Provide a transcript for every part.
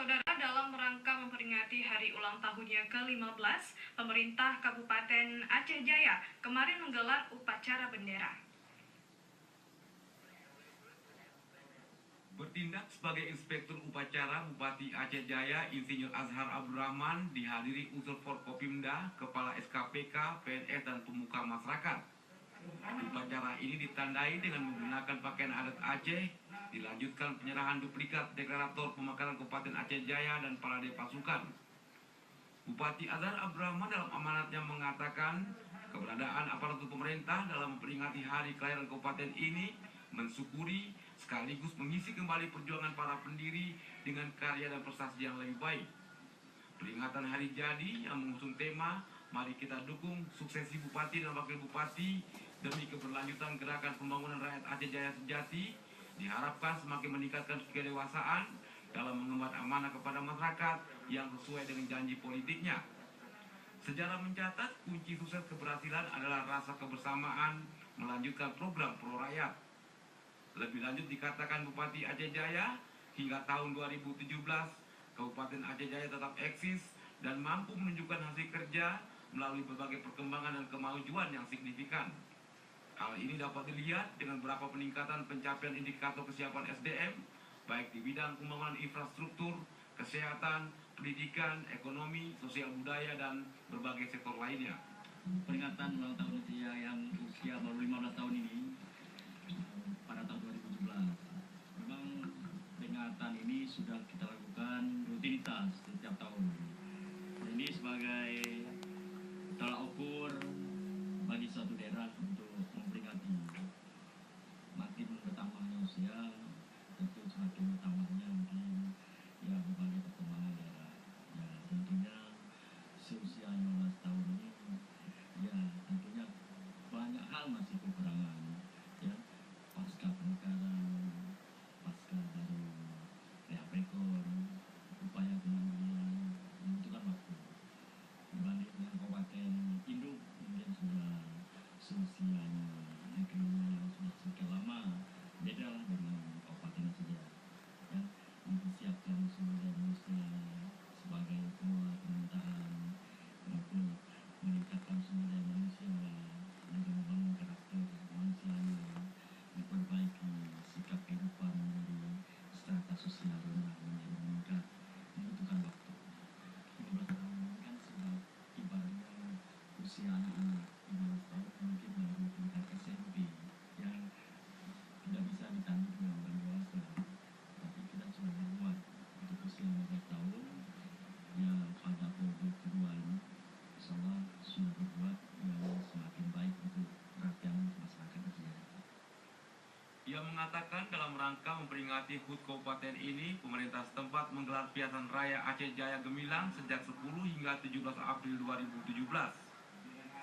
Saudara, dalam rangka memperingati hari ulang tahunnya ke-15, pemerintah Kabupaten Aceh Jaya kemarin menggelar upacara bendera. Bertindak sebagai inspektur upacara, Bupati Aceh Jaya Insinyur Azhar Abdurrahman dihadiri unsur Forkopimda, Kepala SKPK, PNS, dan pemuka masyarakat. Upacara ini ditandai dengan menggunakan pakaian adat Aceh, dilanjutkan penyerahan duplikat deklarator pemekaran Kabupaten Aceh Jaya dan parade pasukan. Bupati Azhar Abdurrahman dalam amanatnya mengatakan keberadaan aparatur pemerintah dalam memperingati hari kelahiran kabupaten ini mensyukuri sekaligus mengisi kembali perjuangan para pendiri dengan karya dan prestasi yang lebih baik. Peringatan hari jadi yang mengusung tema "Mari kita dukung suksesi Bupati dan Wakil Bupati demi keberlanjutan gerakan pembangunan rakyat Aceh Jaya sejati" diharapkan semakin meningkatkan kedewasaan dalam mengemban amanah kepada masyarakat yang sesuai dengan janji politiknya. Sejarah mencatat kunci sukses keberhasilan adalah rasa kebersamaan melanjutkan program pro rakyat. Lebih lanjut dikatakan Bupati Aceh Jaya, hingga tahun 2017, Kabupaten Aceh Jaya tetap eksis dan mampu menunjukkan hasil kerja melalui berbagai perkembangan dan kemajuan yang signifikan. Hal ini dapat dilihat dengan beberapa peningkatan pencapaian indikator kesiapan SDM, baik di bidang pembangunan infrastruktur, kesehatan, pendidikan, ekonomi, sosial budaya, dan berbagai sektor lainnya. Peringatan ulang tahun usia yang usia baru 15 tahun ini pada tahun 2017. Memang peringatan ini sudah kita lakukan rutinitas setiap tahun. Ini sebagai tolak ukur bagi suatu daerah untuk memperingati makin bertambahnya usia, tentu semakin bertambahnya mungkin ya berbagai perkembangan daerah. Ya tentunya seusia 15 tahun ini ya tentunya banyak hal masih kekurangan, ya pasca pemekaran, pasca dari pihak rekor, upaya penanggulangan membutuhkan waktu. Dibanding dengan kabupaten induk mungkin sudah seusianya negerinya yang sudah sekian lama, beda lah dengan kabupaten saja, ya mempersiapkan sumber daya manusia sebagai pengelola pemerintahan maupun meningkatkan sumber daya manusia dan membangun karakter manusianya, memperbaiki sikap kehidupan dari strata sosial rendah menjadi meningkat, membutuhkan waktu. 15 tahun kan sudah ibaratnya usia anak-anak 15 tahun mungkin baru tingkat SMP yang tidak bisa ditanding dengan orang dewasa, tapi kita sudah berbuat untuk usia 15 tahun ya pada periode kedua ini insyaallah sudah berbuat yang semakin baik untuk perhatian masyarakat Aceh. Ia mengatakan dalam rangka memperingati HUT Kabupaten ini, pemerintah setempat menggelar Piasan Raya Aceh Jaya Gemilang sejak 10 hingga 17 April 2017.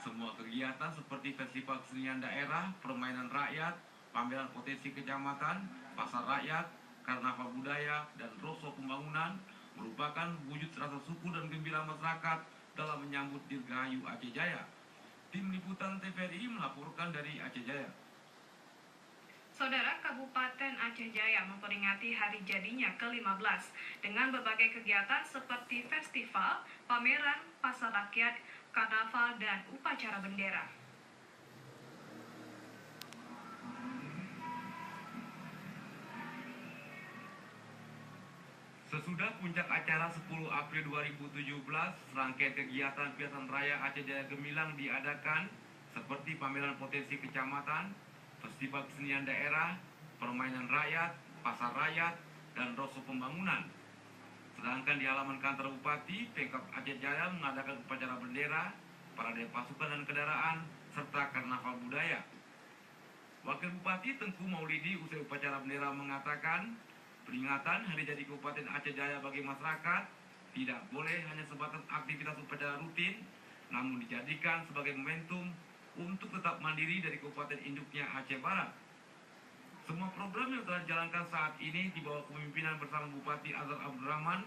Semua kegiatan seperti festival kesenian daerah, permainan rakyat, pameran potensi kecamatan, pasar rakyat, karnaval budaya, dan roso pembangunan merupakan wujud rasa syukur dan gembira masyarakat dalam menyambut Dirgahayu Aceh Jaya. Tim Liputan TVRI melaporkan dari Aceh Jaya. Saudara, Kabupaten Aceh Jaya memperingati hari jadinya ke-15 dengan berbagai kegiatan seperti festival, pameran, pasar rakyat, karnaval, dan upacara bendera. Sesudah puncak acara 10 April 2017, serangkaian kegiatan Piasan Raya Aceh Jaya Gemilang diadakan seperti pameran potensi kecamatan, festival kesenian daerah, permainan rakyat, pasar rakyat, dan roso pembangunan. Sedangkan di halaman kantor Bupati, Pemkab Aceh Jaya mengadakan upacara bendera, parade pasukan dan kendaraan, serta karnaval budaya. Wakil Bupati Tengku Maulidi usai upacara bendera mengatakan, peringatan hari jadi Kabupaten Aceh Jaya bagi masyarakat tidak boleh hanya sebatas aktivitas upacara rutin, namun dijadikan sebagai momentum untuk tetap mandiri dari Kabupaten induknya Aceh Barat. Semua program yang telah dijalankan saat ini di bawah kepemimpinan bersama Bupati Azhar Abdurrahman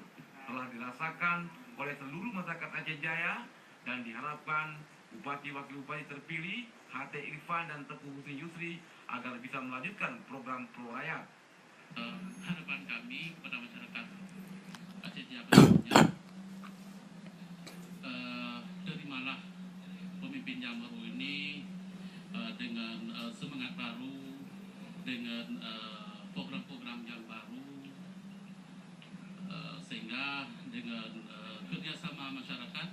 telah dirasakan oleh seluruh masyarakat Aceh Jaya dan diharapkan Bupati Wakil Bupati terpilih HT Irfan dan Teguh Husni Yusri agar bisa melanjutkan program pro rakyat. Harapan kami kepada masyarakat Aceh Jaya pemimpin yang baru ini dengan semangat baru, dengan program-program yang baru, sehingga dengan kerjasama masyarakat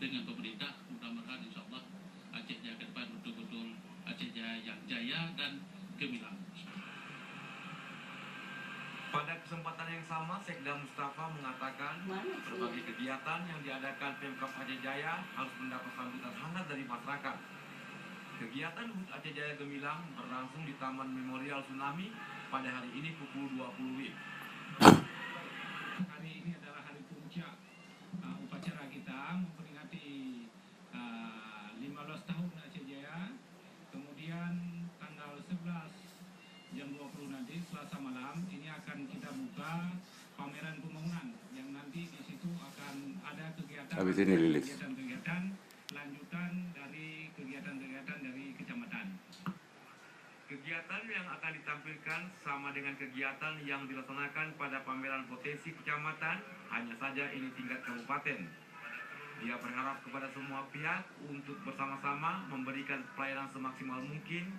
dengan pemerintah, mudah-mudahan insyaAllah Aceh Jaya ke depan betul-betul Aceh Jaya yang jaya dan gemilang. Pada kesempatan yang sama, Sekda Mustafa mengatakan berbagai kegiatan yang diadakan Pemkab Aceh Jaya harus mendapat sambutan hangat dari masyarakat. Kegiatan HUT Aceh Jaya Gemilang berlangsung di Taman Memorial Tsunami pada hari ini pukul 20 WIB. Hari ini adalah hari puncak upacara kita memperingati 15 tahun Aceh Jaya. Kemudian tanggal 11 jam 20 nanti Selasa malam ini akan kita buka pameran pembangunan yang nanti di situ akan ada kegiatan lanjutan dari kegiatan dari kecamatan. Kegiatan yang akan ditampilkan sama dengan kegiatan yang dilaksanakan pada pameran potensi kecamatan, hanya saja ini tingkat kabupaten. Dia berharap kepada semua pihak untuk bersama-sama memberikan pelayanan semaksimal mungkin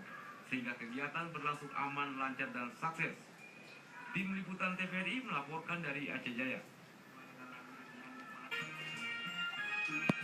sehingga kegiatan berlangsung aman, lancar, dan sukses. Tim Liputan TVRI melaporkan dari Aceh Jaya.